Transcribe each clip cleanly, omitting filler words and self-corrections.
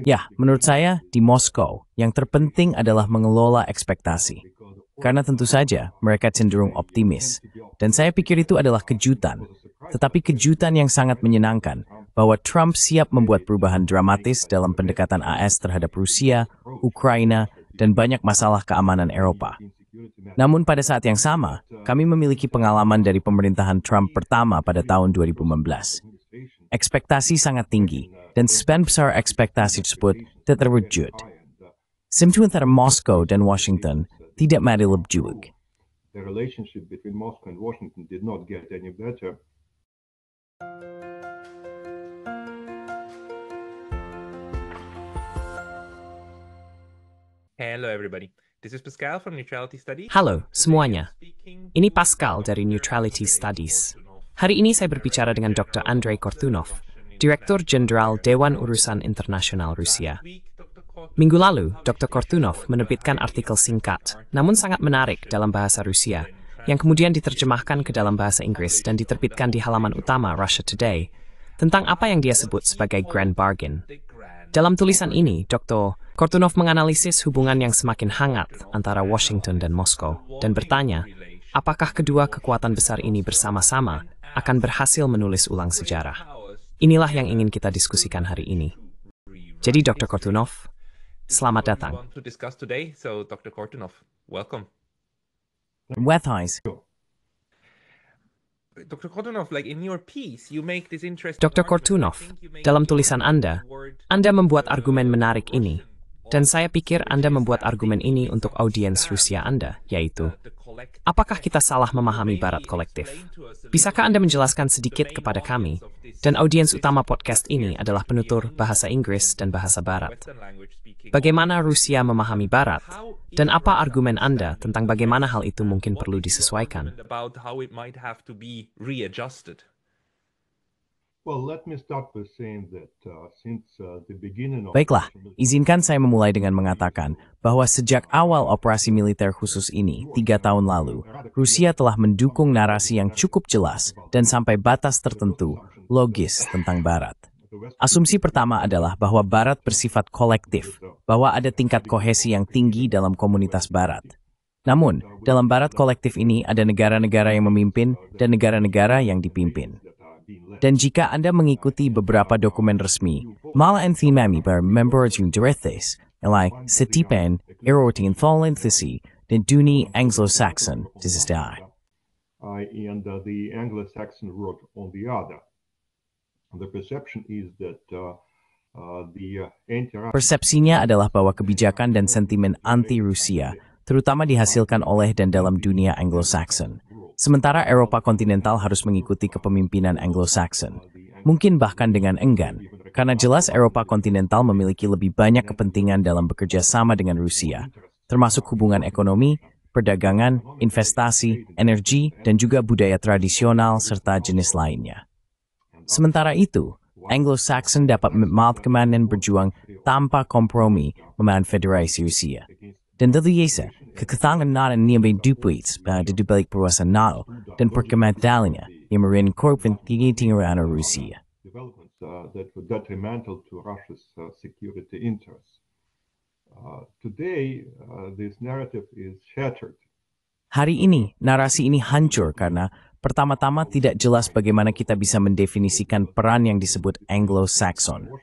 Ya, menurut saya, di Moskow, yang terpenting adalah mengelola ekspektasi. Karena tentu saja, mereka cenderung optimis. Dan saya pikir itu adalah kejutan. Tetapi kejutan yang sangat menyenangkan, bahwa Trump siap membuat perubahan dramatis dalam pendekatan AS terhadap Rusia, Ukraina, dan banyak masalah keamanan Eropa. Namun pada saat yang sama, kami memiliki pengalaman dari pemerintahan Trump pertama pada tahun 2015. Ekspektasi sangat tinggi, dan sebagian besar ekspektasi tersebut tidak terwujud. Sementara Moskow dan Washington tidak mati lebih. Hello everybody. This is Pascal from Neutrality Studies. Halo semuanya, ini Pascal dari Neutrality Studies. Hari ini saya berbicara dengan Dr. Andrei Kortunov, Direktur Jenderal Dewan Urusan Internasional Rusia. Minggu lalu, Dr. Kortunov menerbitkan artikel singkat, namun sangat menarik dalam bahasa Rusia, yang kemudian diterjemahkan ke dalam bahasa Inggris dan diterbitkan di halaman utama Russia Today, tentang apa yang dia sebut sebagai Grand Bargain. Dalam tulisan ini, Dr. Kortunov menganalisis hubungan yang semakin hangat antara Washington dan Moskow, dan bertanya, apakah kedua kekuatan besar ini bersama-sama akan berhasil menulis ulang sejarah. Inilah yang ingin kita diskusikan hari ini. Jadi Dr. Kortunov, selamat datang. Dr. Kortunov, welcome. Dr. Kortunov, Dr. Kortunov, dalam tulisan Anda membuat argumen menarik ini, dan saya pikir Anda membuat argumen ini untuk audiens Rusia Anda, yaitu, apakah kita salah memahami Barat kolektif? Bisakah Anda menjelaskan sedikit kepada kami? Dan audiens utama podcast ini adalah penutur bahasa Inggris dan bahasa Barat. Bagaimana Rusia memahami Barat? Dan apa argumen Anda tentang bagaimana hal itu mungkin perlu disesuaikan? Baiklah, izinkan saya memulai dengan mengatakan bahwa sejak awal operasi militer khusus ini, 3 tahun lalu, Rusia telah mendukung narasi yang cukup jelas dan sampai batas tertentu, logis tentang Barat. Asumsi pertama adalah bahwa Barat bersifat kolektif, bahwa ada tingkat kohesi yang tinggi dalam komunitas Barat. Namun, dalam Barat kolektif ini ada negara-negara yang memimpin dan negara-negara yang dipimpin. Dan jika Anda mengikuti beberapa dokumen resmi, malah enthimami bermemberjung direthes, elai setipen, erotin tholentisi, dan dunia Anglo-Saxon disistai. And the Anglo-Saxon wrote on the other. The perception is that Persepsinya adalah bahwa kebijakan dan sentimen anti-Rusia terutama dihasilkan oleh dan dalam dunia Anglo-Saxon. Sementara Eropa kontinental harus mengikuti kepemimpinan Anglo-Saxon. Mungkin bahkan dengan enggan, karena jelas Eropa kontinental memiliki lebih banyak kepentingan dalam bekerja sama dengan Rusia, termasuk hubungan ekonomi, perdagangan, investasi, energi, dan juga budaya tradisional serta jenis lainnya. Sementara itu, Anglo-Saxon dapat memalkeman dan berjuang tanpa kompromi melawan Federasi Rusia. Dan tentu saja, keketahuan NATO yang berduplikat di balik perluasan NATO dan perkembangannya yang merenkorkan tinggi-tinggian Rusia. Hari ini, narasi ini hancur karena pertama-tama tidak jelas bagaimana kita bisa mendefinisikan peran yang disebut Anglo-Saxon.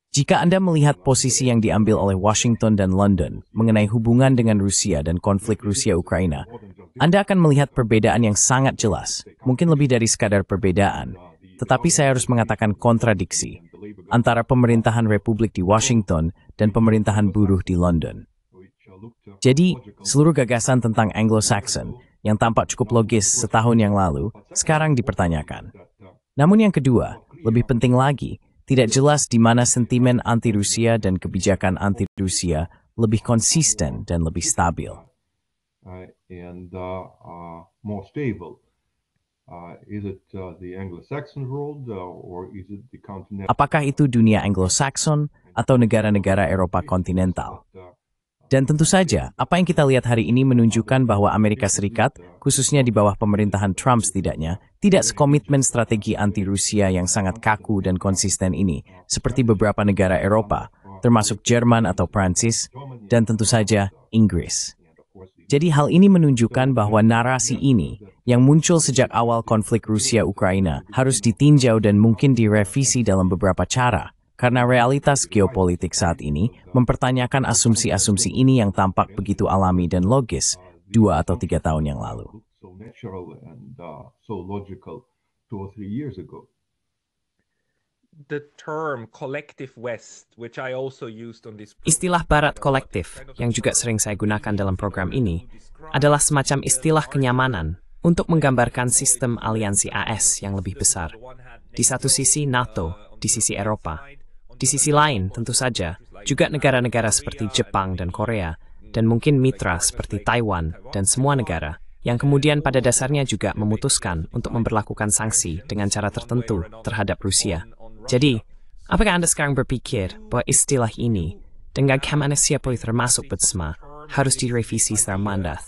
Jika Anda melihat posisi yang diambil oleh Washington dan London mengenai hubungan dengan Rusia dan konflik Rusia-Ukraina, Anda akan melihat perbedaan yang sangat jelas, mungkin lebih dari sekadar perbedaan, tetapi saya harus mengatakan kontradiksi antara pemerintahan Republik di Washington dan pemerintahan buruh di London. Jadi, seluruh gagasan tentang Anglo-Saxon yang tampak cukup logis setahun yang lalu, sekarang dipertanyakan. Namun yang kedua, lebih penting lagi, tidak jelas di mana sentimen anti-Rusia dan kebijakan anti-Rusia lebih konsisten dan lebih stabil. Apakah itu dunia Anglo-Saxon atau negara-negara Eropa kontinental? Dan tentu saja, apa yang kita lihat hari ini menunjukkan bahwa Amerika Serikat, khususnya di bawah pemerintahan Trump setidaknya, tidak sekomitmen strategi anti-Rusia yang sangat kaku dan konsisten ini, seperti beberapa negara Eropa, termasuk Jerman atau Prancis, dan tentu saja Inggris. Jadi hal ini menunjukkan bahwa narasi ini, yang muncul sejak awal konflik Rusia-Ukraina, harus ditinjau dan mungkin direvisi dalam beberapa cara. Karena realitas geopolitik saat ini mempertanyakan asumsi-asumsi ini yang tampak begitu alami dan logis 2 atau 3 tahun yang lalu. The term collective West, which I also used on this Istilah Barat kolektif, yang juga sering saya gunakan dalam program ini, adalah semacam istilah kenyamanan untuk menggambarkan sistem aliansi AS yang lebih besar. Di satu sisi NATO, di sisi Eropa. Di sisi lain, tentu saja, juga negara-negara seperti Jepang dan Korea, dan mungkin mitra seperti Taiwan dan semua negara, yang kemudian pada dasarnya juga memutuskan untuk memberlakukan sanksi dengan cara tertentu terhadap Rusia. Jadi, apakah Anda sekarang berpikir bahwa istilah ini, dengan Malaysia pun termasuk bersama, harus direvisi secara mandat?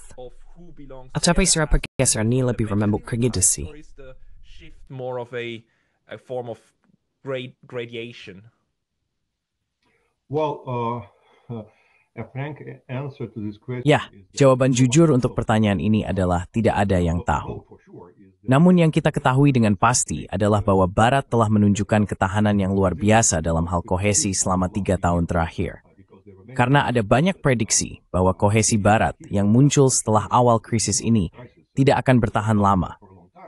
Atau secara pergeseran ini lebih remembuk kegidasi? More of a form of gradation. Well, a frank answer to this question Ya, jawaban jujur untuk pertanyaan ini adalah tidak ada yang tahu. Namun yang kita ketahui dengan pasti adalah bahwa Barat telah menunjukkan ketahanan yang luar biasa dalam hal kohesi selama 3 tahun terakhir. Karena ada banyak prediksi bahwa kohesi Barat yang muncul setelah awal krisis ini tidak akan bertahan lama,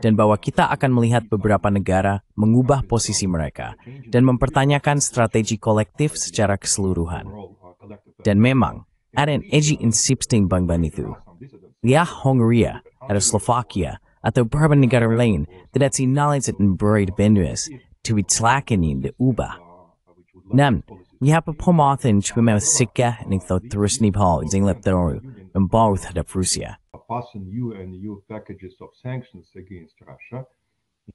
dan bahwa kita akan melihat beberapa negara mengubah posisi mereka dan mempertanyakan strategi kolektif secara keseluruhan. Dan memang, ada yang edgy insipting bangban itu. Lihat Hungaria, ada Slovakia, atau beberapa negara lain tidak sinalisit dan berbeda tuwid ini diubah. Namun, lihat pemotong cuma sikah yang terus nipal zinglap teroru membawa terhadap Rusia. pass new and new packages of sanctions against Russia.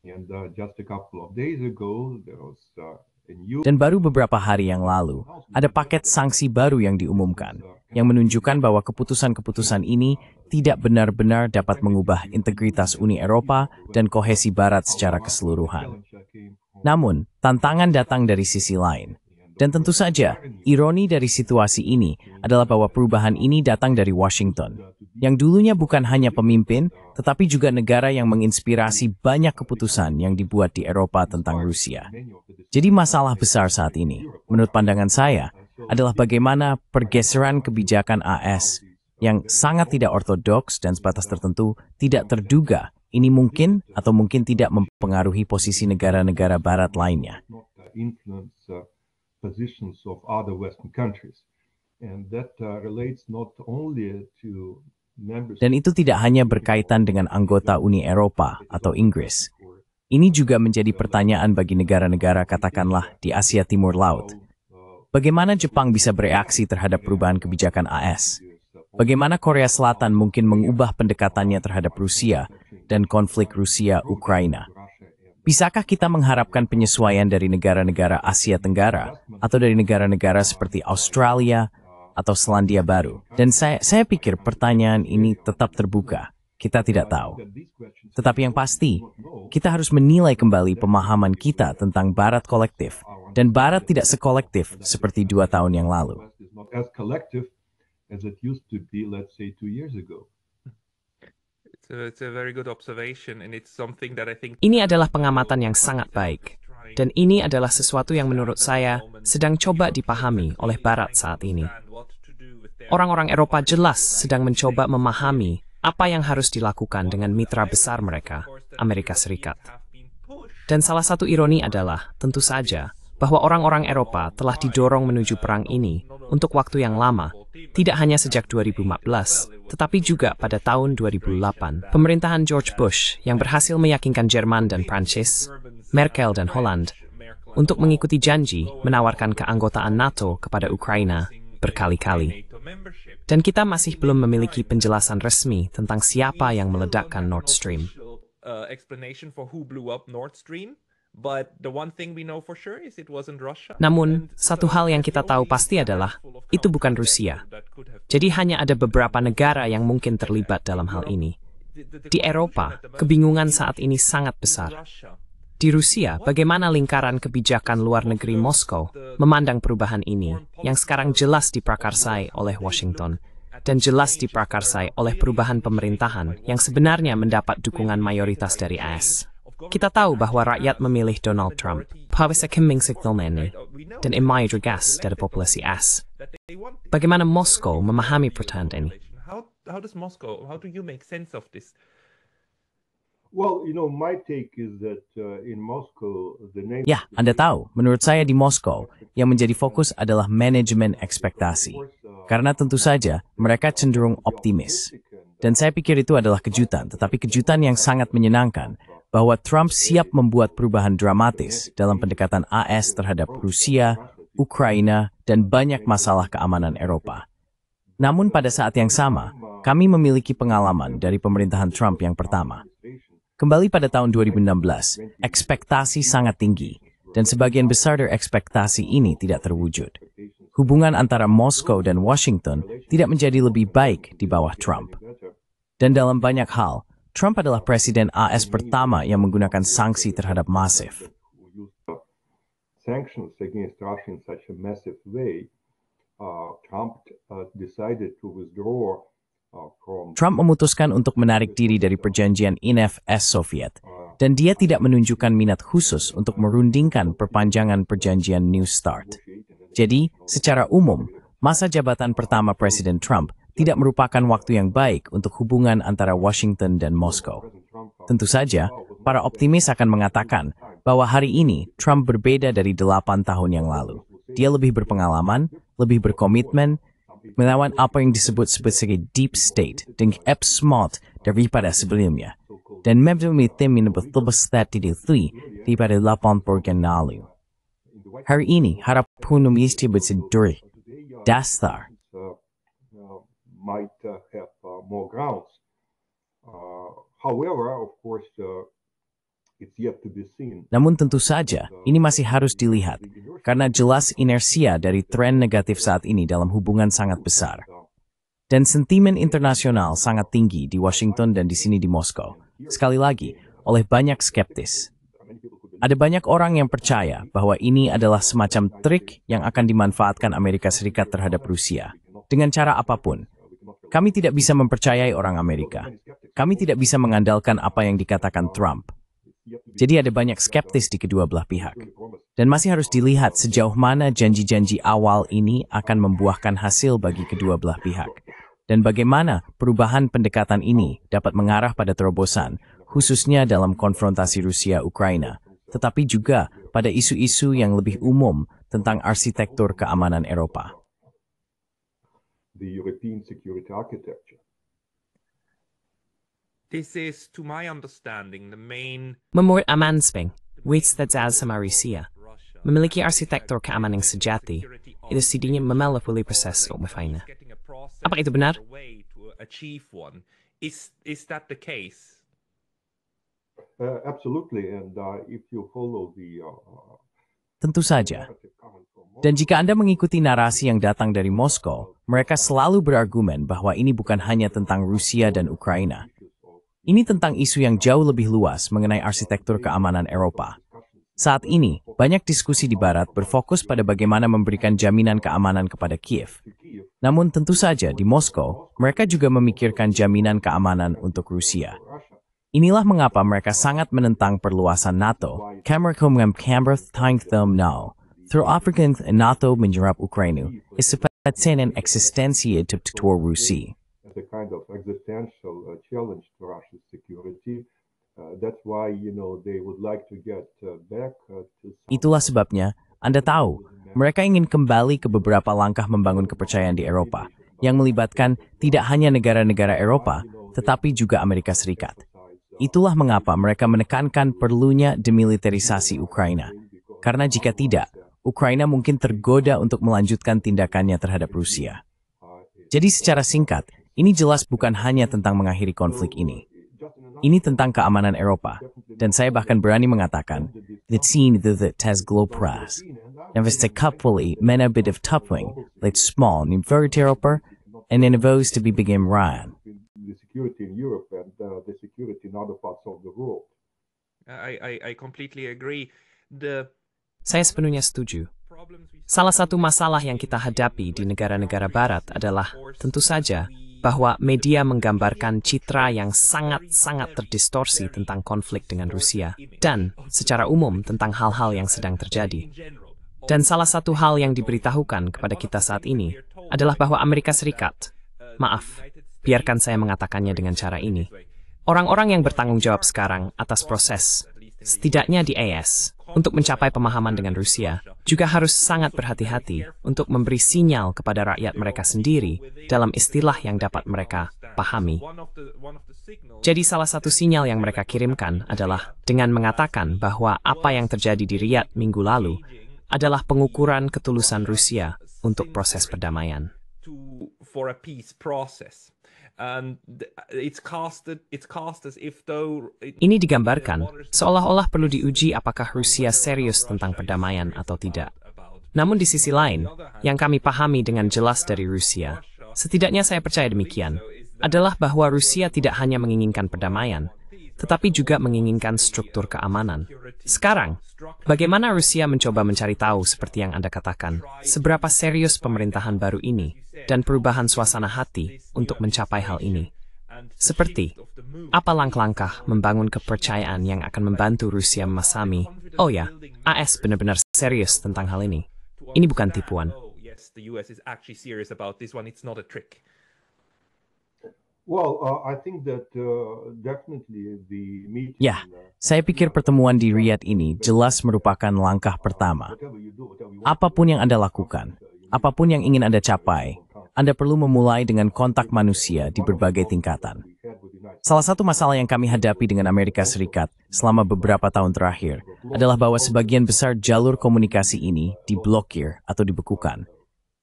And just a couple of days ago, there was a new... Dan baru beberapa hari yang lalu, ada paket sanksi baru yang diumumkan, yang menunjukkan bahwa keputusan-keputusan ini tidak benar-benar dapat mengubah integritas Uni Eropa dan kohesi Barat secara keseluruhan. Namun, tantangan datang dari sisi lain. Dan tentu saja, ironi dari situasi ini adalah bahwa perubahan ini datang dari Washington, yang dulunya bukan hanya pemimpin, tetapi juga negara yang menginspirasi banyak keputusan yang dibuat di Eropa tentang Rusia. Jadi masalah besar saat ini, menurut pandangan saya, adalah bagaimana pergeseran kebijakan AS yang sangat tidak ortodoks dan sebatas tertentu tidak terduga ini mungkin atau mungkin tidak mempengaruhi posisi negara-negara Barat lainnya. Positions of other Western countries, and that relates not only to members. Dan itu tidak hanya berkaitan dengan anggota Uni Eropa atau Inggris. Ini juga menjadi pertanyaan bagi negara-negara katakanlah di Asia Timur Laut. Bagaimana Jepang bisa bereaksi terhadap perubahan kebijakan AS? Bagaimana Korea Selatan mungkin mengubah pendekatannya terhadap Rusia dan konflik Rusia-Ukraina? Bisakah kita mengharapkan penyesuaian dari negara-negara Asia Tenggara atau dari negara-negara seperti Australia atau Selandia Baru? Dan saya pikir pertanyaan ini tetap terbuka. Kita tidak tahu. Tetapi yang pasti, kita harus menilai kembali pemahaman kita tentang Barat kolektif. Dan Barat tidak sekolektif seperti 2 tahun yang lalu. It's a very good observation, and it's something that I think Ini adalah pengamatan yang sangat baik. Dan ini adalah sesuatu yang menurut saya sedang coba dipahami oleh Barat saat ini. Orang-orang Eropa jelas sedang mencoba memahami apa yang harus dilakukan dengan mitra besar mereka, Amerika Serikat. Dan salah satu ironi adalah, tentu saja, bahwa orang-orang Eropa telah didorong menuju perang ini untuk waktu yang lama, tidak hanya sejak 2014, tetapi juga pada tahun 2008. Pemerintahan George Bush yang berhasil meyakinkan Jerman dan Prancis, Merkel dan Holland, untuk mengikuti janji menawarkan keanggotaan NATO kepada Ukraina berkali-kali. Dan kita masih belum memiliki penjelasan resmi tentang siapa yang meledakkan Nord Stream. explanation for who blew up Nord Stream, But the one thing we know for sure is it wasn't Russia. Namun, satu hal yang kita tahu pasti adalah, itu bukan Rusia. Jadi hanya ada beberapa negara yang mungkin terlibat dalam hal ini. Di Eropa, kebingungan saat ini sangat besar. Di Rusia, bagaimana lingkaran kebijakan luar negeri Moskow memandang perubahan ini, yang sekarang jelas diprakarsai oleh Washington, dan jelas diprakarsai oleh perubahan pemerintahan yang sebenarnya mendapat dukungan mayoritas dari AS. Kita tahu bahwa rakyat memilih Donald Trump, pawis keming signalnya, dan imai gas dari populasi AS. Bagaimana Moskow memahami pertahanan ini? How do you make sense of this? Well, my take is that in Moscow, the name... Ya, Anda tahu, menurut saya di Moskow, yang menjadi fokus adalah manajemen ekspektasi. Karena tentu saja, mereka cenderung optimis. Dan saya pikir itu adalah kejutan, tetapi kejutan yang sangat menyenangkan, bahwa Trump siap membuat perubahan dramatis dalam pendekatan AS terhadap Rusia, Ukraina, dan banyak masalah keamanan Eropa. Namun pada saat yang sama, kami memiliki pengalaman dari pemerintahan Trump yang pertama. Kembali pada tahun 2016, ekspektasi sangat tinggi, dan sebagian besar dari ekspektasi ini tidak terwujud. Hubungan antara Moskow dan Washington tidak menjadi lebih baik di bawah Trump. Dan dalam banyak hal, Trump adalah presiden AS pertama yang menggunakan sanksi terhadap masif. Sanctions against Russia in such a massive way, Trump decided to withdraw from... Trump memutuskan untuk menarik diri dari perjanjian INF-S Soviet, dan dia tidak menunjukkan minat khusus untuk merundingkan perpanjangan perjanjian New START. Jadi, secara umum, masa jabatan pertama Presiden Trump tidak merupakan waktu yang baik untuk hubungan antara Washington dan Moskow. Tentu saja, para optimis akan mengatakan bahwa hari ini Trump berbeda dari 8 tahun yang lalu. Dia lebih berpengalaman, lebih berkomitmen, melawan apa yang disebut sebagai deep state dan smart daripada sebelumnya, dan mempunyai tim yang lebih stat daripada 8 tahun lalu. Hari ini, harap pun mesti berseduri dasar. Might have more grounds. However, of course, it's yet to be seen. Namun tentu saja, ini masih harus dilihat, karena jelas inersia dari tren negatif saat ini dalam hubungan sangat besar. Dan sentimen internasional sangat tinggi di Washington dan di sini di Moskow. Sekali lagi, oleh banyak skeptis. Ada banyak orang yang percaya bahwa ini adalah semacam trik yang akan dimanfaatkan Amerika Serikat terhadap Rusia. Dengan cara apapun. Kami tidak bisa mempercayai orang Amerika. Kami tidak bisa mengandalkan apa yang dikatakan Trump. Jadi ada banyak skeptis di kedua belah pihak. Dan masih harus dilihat sejauh mana janji-janji awal ini akan membuahkan hasil bagi kedua belah pihak. Dan bagaimana perubahan pendekatan ini dapat mengarah pada terobosan, khususnya dalam konfrontasi Rusia-Ukraina, tetapi juga pada isu-isu yang lebih umum tentang arsitektur keamanan Eropa. The European security architecture. This is, to my understanding, the main... Menurut Amansbing, Witzdadzal sama Rusia, memiliki arsitektur keamanan sejati, itu setidaknya melalui proses umumnya. Apakah itu benar? Is that the case? Absolutely, and if you follow the... Tentu saja. Dan jika Anda mengikuti narasi yang datang dari Moskow, mereka selalu berargumen bahwa ini bukan hanya tentang Rusia dan Ukraina. Ini tentang isu yang jauh lebih luas mengenai arsitektur keamanan Eropa. Saat ini, banyak diskusi di Barat berfokus pada bagaimana memberikan jaminan keamanan kepada Kiev. Namun tentu saja di Moskow, mereka juga memikirkan jaminan keamanan untuk Rusia. Inilah mengapa mereka sangat menentang perluasan NATO. Through African NATO menyerap Ukraina, isipatsenan eksistensi teptur Rusia. As a kind of existential challenge to Russia's security, that's why they would like to get back to. Itulah sebabnya, Anda tahu, mereka ingin kembali ke beberapa langkah membangun kepercayaan di Eropa, yang melibatkan tidak hanya negara-negara Eropa, tetapi juga Amerika Serikat. Itulah mengapa mereka menekankan perlunya demilitarisasi Ukraina. Karena jika tidak, Ukraina mungkin tergoda untuk melanjutkan tindakannya terhadap Rusia. Jadi secara singkat, ini jelas bukan hanya tentang mengakhiri konflik ini. Ini tentang keamanan Eropa, dan saya bahkan berani mengatakan that scene that has globras. Investe kapuli mena bit of tupwing, let small nim Europa, and then vows to be begin Ryan. The security in Europe and the security in other parts of the world. I completely agree. The Saya sepenuhnya setuju. Salah satu masalah yang kita hadapi di negara-negara barat adalah, tentu saja, bahwa media menggambarkan citra yang sangat-sangat terdistorsi tentang konflik dengan Rusia, dan, secara umum, tentang hal-hal yang sedang terjadi. Dan salah satu hal yang diberitahukan kepada kita saat ini adalah bahwa Amerika Serikat, maaf, biarkan saya mengatakannya dengan cara ini, orang-orang yang bertanggung jawab sekarang atas proses, setidaknya di AS, untuk mencapai pemahaman dengan Rusia, juga harus sangat berhati-hati untuk memberi sinyal kepada rakyat mereka sendiri dalam istilah yang dapat mereka pahami. Jadi salah satu sinyal yang mereka kirimkan adalah dengan mengatakan bahwa apa yang terjadi di Riyadh minggu lalu adalah pengukuran ketulusan Rusia untuk proses perdamaian. for a peace process. And it's cast as if though Ini digambarkan seolah-olah perlu diuji apakah Rusia serius tentang perdamaian atau tidak. Namun di sisi lain, yang kami pahami dengan jelas dari Rusia, setidaknya saya percaya demikian, adalah bahwa Rusia tidak hanya menginginkan perdamaian, tetapi juga menginginkan struktur keamanan. Sekarang, bagaimana Rusia mencoba mencari tahu seperti yang Anda katakan, seberapa serius pemerintahan baru ini, dan perubahan suasana hati untuk mencapai hal ini. Seperti, apa langkah-langkah membangun kepercayaan yang akan membantu Rusia memahami, oh ya, AS benar-benar serius tentang hal ini. Ini bukan tipuan. oh yes, the US is actually serious about this one, it's not a trick. Well, I think that definitely the meeting. Ya, saya pikir pertemuan di Riyadh ini jelas merupakan langkah pertama. Apapun yang Anda lakukan, apapun yang ingin Anda capai, Anda perlu memulai dengan kontak manusia di berbagai tingkatan. Salah satu masalah yang kami hadapi dengan Amerika Serikat selama beberapa tahun terakhir adalah bahwa sebagian besar jalur komunikasi ini diblokir atau dibekukan.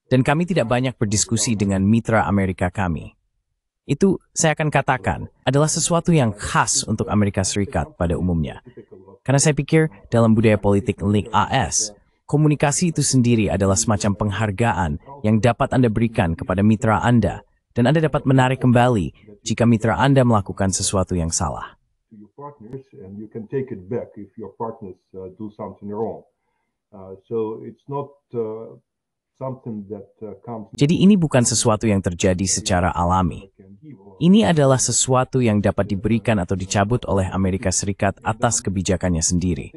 Dan kami tidak banyak berdiskusi dengan mitra Amerika kami. Itu, saya akan katakan, adalah sesuatu yang khas untuk Amerika Serikat pada umumnya. Karena saya pikir dalam budaya politik link AS, komunikasi itu sendiri adalah semacam penghargaan yang dapat Anda berikan kepada mitra Anda, dan Anda dapat menarik kembali jika mitra Anda melakukan sesuatu yang salah. To your partners, and you can take it back if your partners do something wrong. So it's not something that comes. Jadi ini bukan sesuatu yang terjadi secara alami. Ini adalah sesuatu yang dapat diberikan atau dicabut oleh Amerika Serikat atas kebijakannya sendiri.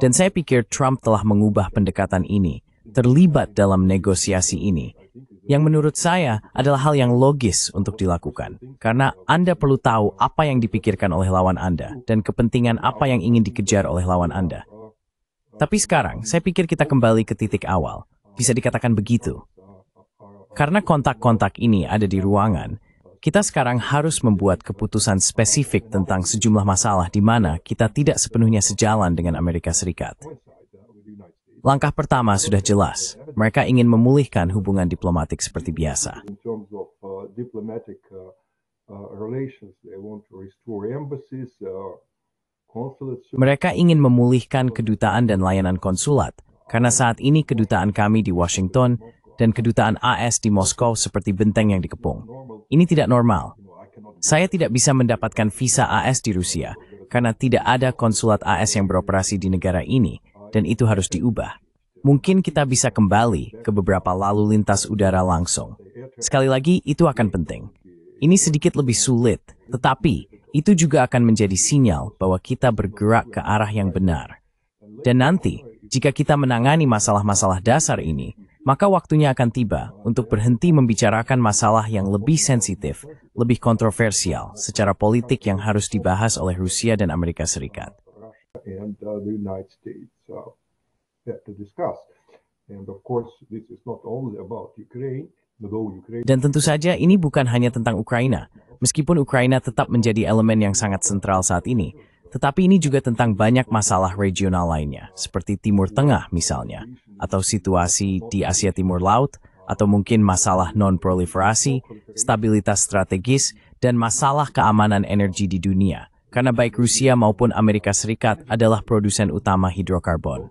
Dan saya pikir Trump telah mengubah pendekatan ini, terlibat dalam negosiasi ini, yang menurut saya adalah hal yang logis untuk dilakukan. Karena Anda perlu tahu apa yang dipikirkan oleh lawan Anda, dan kepentingan apa yang ingin dikejar oleh lawan Anda. Tapi sekarang, saya pikir kita kembali ke titik awal. Bisa dikatakan begitu. Karena kontak-kontak ini ada di ruangan, kita sekarang harus membuat keputusan spesifik tentang sejumlah masalah di mana kita tidak sepenuhnya sejalan dengan Amerika Serikat. Langkah pertama sudah jelas. Mereka ingin memulihkan hubungan diplomatik seperti biasa. In terms of diplomatic relations, they want to restore embassies, consulates. Mereka ingin memulihkan kedutaan dan layanan konsulat, karena saat ini kedutaan kami di Washington dan kedutaan AS di Moskow seperti benteng yang dikepung. Ini tidak normal. Saya tidak bisa mendapatkan visa AS di Rusia, karena tidak ada konsulat AS yang beroperasi di negara ini, dan itu harus diubah. Mungkin kita bisa kembali ke beberapa lalu lintas udara langsung. Sekali lagi, itu akan penting. Ini sedikit lebih sulit, tetapi itu juga akan menjadi sinyal bahwa kita bergerak ke arah yang benar. Dan nanti, jika kita menangani masalah-masalah dasar ini, maka waktunya akan tiba untuk berhenti membicarakan masalah yang lebih sensitif, lebih kontroversial secara politik yang harus dibahas oleh Rusia dan Amerika Serikat. And the United States have to discuss. And of course, this is not only about Ukraine, although Ukraine. Dan tentu saja ini bukan hanya tentang Ukraina, meskipun Ukraina tetap menjadi elemen yang sangat sentral saat ini. Tetapi ini juga tentang banyak masalah regional lainnya, seperti Timur Tengah misalnya, atau situasi di Asia Timur Laut, atau mungkin masalah non-proliferasi, stabilitas strategis, dan masalah keamanan energi di dunia, karena baik Rusia maupun Amerika Serikat adalah produsen utama hidrokarbon.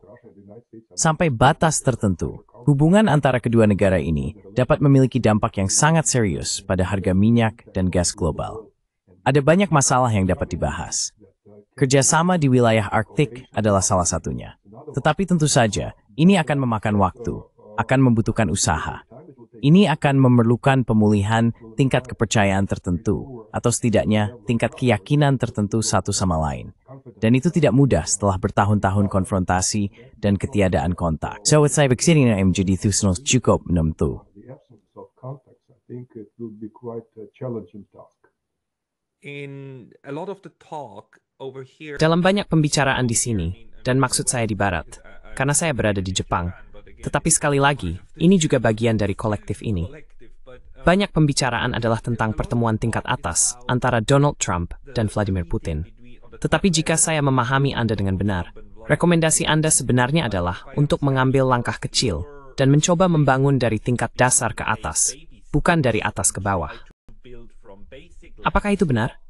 Sampai batas tertentu, hubungan antara kedua negara ini dapat memiliki dampak yang sangat serius pada harga minyak dan gas global. Ada banyak masalah yang dapat dibahas. Kerjasama di wilayah Arktik adalah salah satunya. Tetapi tentu saja, ini akan memakan waktu, akan membutuhkan usaha. Ini akan memerlukan pemulihan tingkat kepercayaan tertentu, atau setidaknya tingkat keyakinan tertentu satu sama lain. Dan itu tidak mudah setelah bertahun-tahun konfrontasi dan ketiadaan kontak. So, saya pikir ini menjadi tugas cukup menentu. Dalam banyak pembicaraan di sini, dan maksud saya di Barat, karena saya berada di Jepang, tetapi sekali lagi, ini juga bagian dari kolektif ini. Banyak pembicaraan adalah tentang pertemuan tingkat atas antara Donald Trump dan Vladimir Putin. Tetapi jika saya memahami Anda dengan benar, rekomendasi Anda sebenarnya adalah untuk mengambil langkah kecil dan mencoba membangun dari tingkat dasar ke atas, bukan dari atas ke bawah. Apakah itu benar?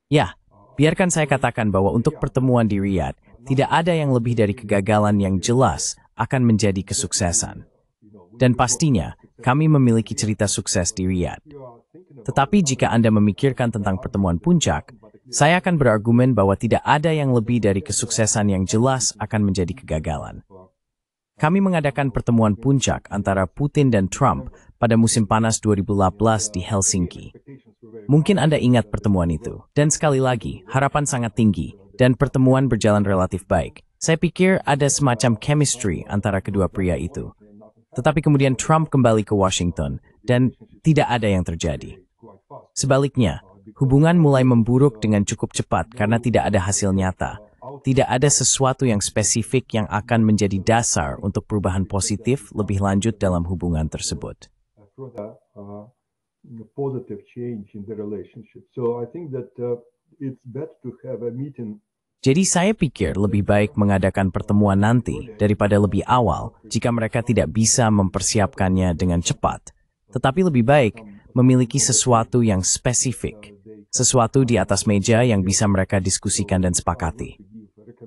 Ya, biarkan saya katakan bahwa untuk pertemuan di Riyadh, tidak ada yang lebih dari kegagalan yang jelas akan menjadi kesuksesan. Dan pastinya, kami memiliki cerita sukses di Riyadh. Tetapi jika Anda memikirkan tentang pertemuan puncak, saya akan berargumen bahwa tidak ada yang lebih dari kesuksesan yang jelas akan menjadi kegagalan. Kami mengadakan pertemuan puncak antara Putin dan Trump pada musim panas 2018 di Helsinki. Mungkin Anda ingat pertemuan itu. Dan sekali lagi, harapan sangat tinggi, dan pertemuan berjalan relatif baik. Saya pikir ada semacam chemistry antara kedua pria itu. Tetapi kemudian Trump kembali ke Washington, dan tidak ada yang terjadi. Sebaliknya, hubungan mulai memburuk dengan cukup cepat karena tidak ada hasil nyata. Tidak ada sesuatu yang spesifik yang akan menjadi dasar untuk perubahan positif lebih lanjut dalam hubungan tersebut. Jadi saya pikir lebih baik mengadakan pertemuan nanti daripada lebih awal jika mereka tidak bisa mempersiapkannya dengan cepat. Tetapi lebih baik memiliki sesuatu yang spesifik, sesuatu di atas meja yang bisa mereka diskusikan dan sepakati.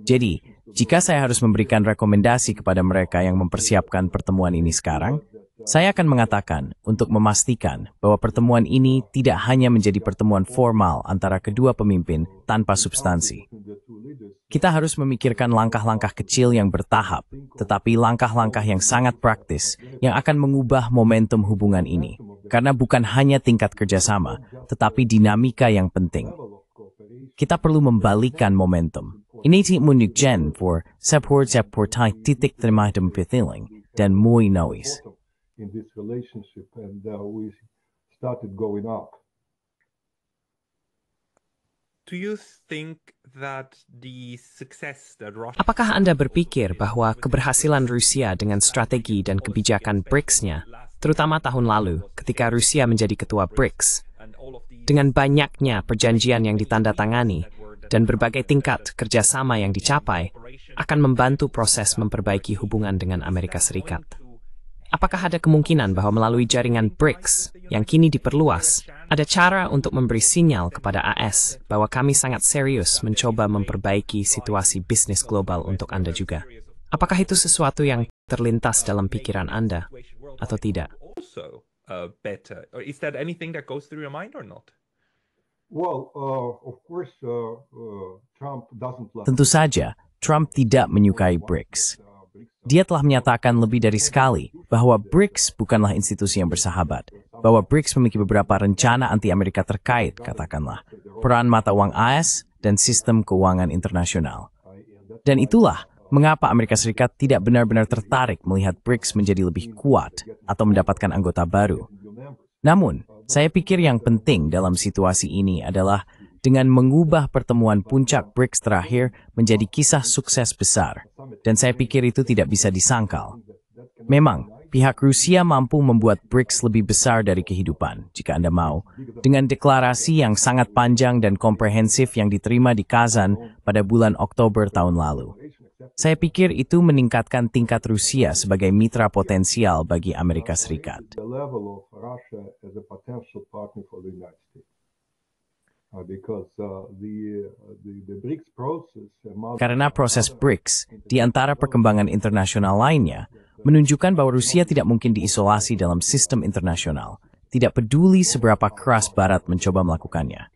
Jadi, jika saya harus memberikan rekomendasi kepada mereka yang mempersiapkan pertemuan ini sekarang, saya akan mengatakan untuk memastikan bahwa pertemuan ini tidak hanya menjadi pertemuan formal antara kedua pemimpin tanpa substansi. Kita harus memikirkan langkah-langkah kecil yang bertahap, tetapi langkah-langkah yang sangat praktis yang akan mengubah momentum hubungan ini. Karena bukan hanya tingkat kerjasama, tetapi dinamika yang penting. Kita perlu membalikkan momentum. Ini menunjukkan for seportai titik terima dempetiling dan muy noise. Apakah Anda berpikir bahwa keberhasilan Rusia dengan strategi dan kebijakan BRICS-nya, terutama tahun lalu ketika Rusia menjadi ketua BRICS, dengan banyaknya perjanjian yang ditandatangani dan berbagai tingkat kerjasama yang dicapai, akan membantu proses memperbaiki hubungan dengan Amerika Serikat? Apakah ada kemungkinan bahwa melalui jaringan BRICS yang kini diperluas, ada cara untuk memberi sinyal kepada AS bahwa kami sangat serius mencoba memperbaiki situasi bisnis global untuk Anda juga? Apakah itu sesuatu yang terlintas dalam pikiran Anda, atau tidak? Tentu saja, Trump tidak menyukai BRICS. Dia telah menyatakan lebih dari sekali bahwa BRICS bukanlah institusi yang bersahabat, bahwa BRICS memiliki beberapa rencana anti-Amerika terkait, katakanlah, peran mata uang AS dan sistem keuangan internasional. Dan itulah mengapa Amerika Serikat tidak benar-benar tertarik melihat BRICS menjadi lebih kuat atau mendapatkan anggota baru. Namun, saya pikir yang penting dalam situasi ini adalah dengan mengubah pertemuan puncak BRICS terakhir menjadi kisah sukses besar. Dan saya pikir itu tidak bisa disangkal. Memang, pihak Rusia mampu membuat BRICS lebih besar dari kehidupan, jika Anda mau, dengan deklarasi yang sangat panjang dan komprehensif yang diterima di Kazan pada bulan Oktober tahun lalu. Saya pikir itu meningkatkan tingkat Rusia sebagai mitra potensial bagi Amerika Serikat. The level of Russia as a potential partner for the United States. Because the BRICS process Karena proses BRICS, di antara perkembangan internasional lainnya, menunjukkan bahwa Rusia tidak mungkin diisolasi dalam sistem internasional, tidak peduli seberapa keras Barat mencoba melakukannya.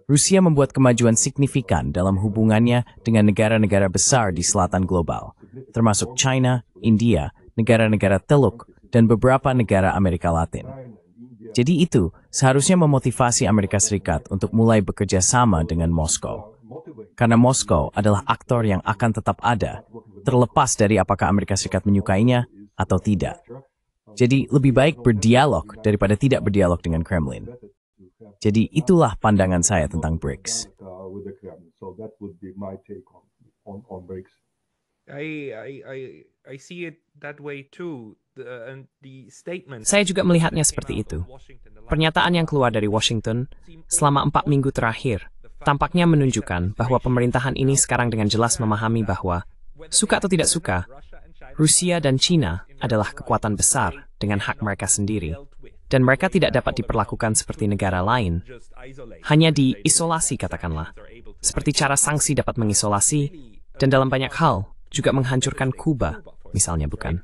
Rusia membuat kemajuan signifikan dalam hubungannya dengan negara-negara besar di selatan global, termasuk China, India, negara-negara Teluk, dan beberapa negara Amerika Latin. Jadi itu seharusnya memotivasi Amerika Serikat untuk mulai bekerja sama dengan Moskow. Karena Moskow adalah aktor yang akan tetap ada, terlepas dari apakah Amerika Serikat menyukainya atau tidak. Jadi lebih baik berdialog daripada tidak berdialog dengan Kremlin. Jadi itulah pandangan saya tentang BRICS. I see it that way too. The statement. Saya juga melihatnya seperti itu. Pernyataan yang keluar dari Washington selama 4 minggu terakhir tampaknya menunjukkan bahwa pemerintahan ini sekarang dengan jelas memahami bahwa, suka atau tidak suka, Rusia dan China adalah kekuatan besar dengan hak mereka sendiri, dan mereka tidak dapat diperlakukan seperti negara lain, hanya diisolasi katakanlah, seperti cara sanksi dapat mengisolasi, dan dalam banyak hal juga menghancurkan Kuba, misalnya bukan?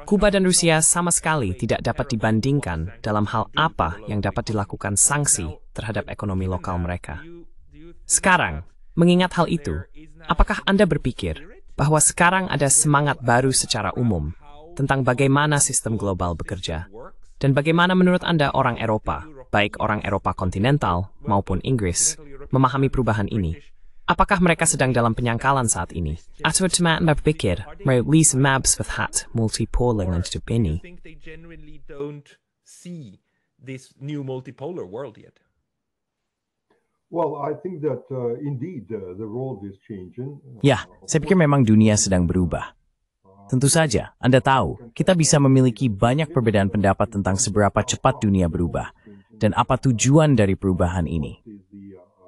Kuba dan Rusia sama sekali tidak dapat dibandingkan dalam hal apa yang dapat dilakukan sanksi terhadap ekonomi lokal mereka. Sekarang, mengingat hal itu, apakah Anda berpikir bahwa sekarang ada semangat baru secara umum tentang bagaimana sistem global bekerja? Dan bagaimana menurut Anda orang Eropa, baik orang Eropa kontinental maupun Inggris, memahami perubahan ini? Apakah mereka sedang dalam penyangkalan saat ini? Atau teman berpikir, melalui maps with hat multipolar landscape ini? They genuinely don't see this new multipolar world yet. Well, I think that indeed the world is changing. Ya, saya pikir memang dunia sedang berubah. Tentu saja, Anda tahu, kita bisa memiliki banyak perbedaan pendapat tentang seberapa cepat dunia berubah, dan apa tujuan dari perubahan ini.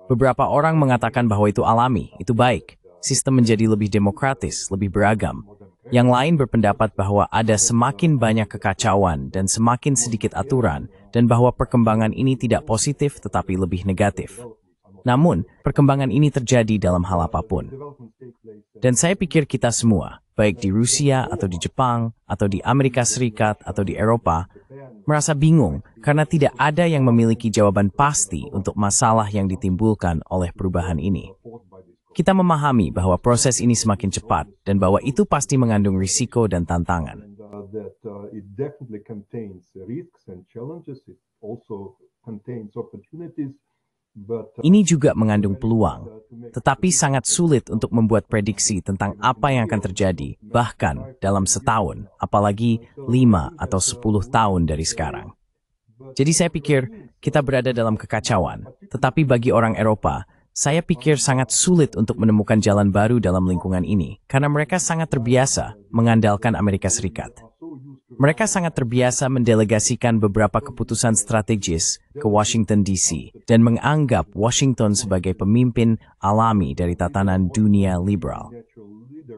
Beberapa orang mengatakan bahwa itu alami, itu baik. Sistem menjadi lebih demokratis, lebih beragam. Yang lain berpendapat bahwa ada semakin banyak kekacauan dan semakin sedikit aturan, dan bahwa perkembangan ini tidak positif tetapi lebih negatif. Namun, perkembangan ini terjadi dalam hal apapun. Dan saya pikir kita semua, baik di Rusia atau di Jepang, atau di Amerika Serikat atau di Eropa, merasa bingung karena tidak ada yang memiliki jawaban pasti untuk masalah yang ditimbulkan oleh perubahan ini. Kita memahami bahwa proses ini semakin cepat dan bahwa itu pasti mengandung risiko dan tantangan. Ini juga mengandung peluang, tetapi sangat sulit untuk membuat prediksi tentang apa yang akan terjadi, bahkan dalam setahun, apalagi 5 atau 10 tahun dari sekarang. Jadi saya pikir kita berada dalam kekacauan, tetapi bagi orang Eropa, saya pikir sangat sulit untuk menemukan jalan baru dalam lingkungan ini, karena mereka sangat terbiasa mengandalkan Amerika Serikat. Mereka sangat terbiasa mendelegasikan beberapa keputusan strategis ke Washington DC dan menganggap Washington sebagai pemimpin alami dari tatanan dunia liberal.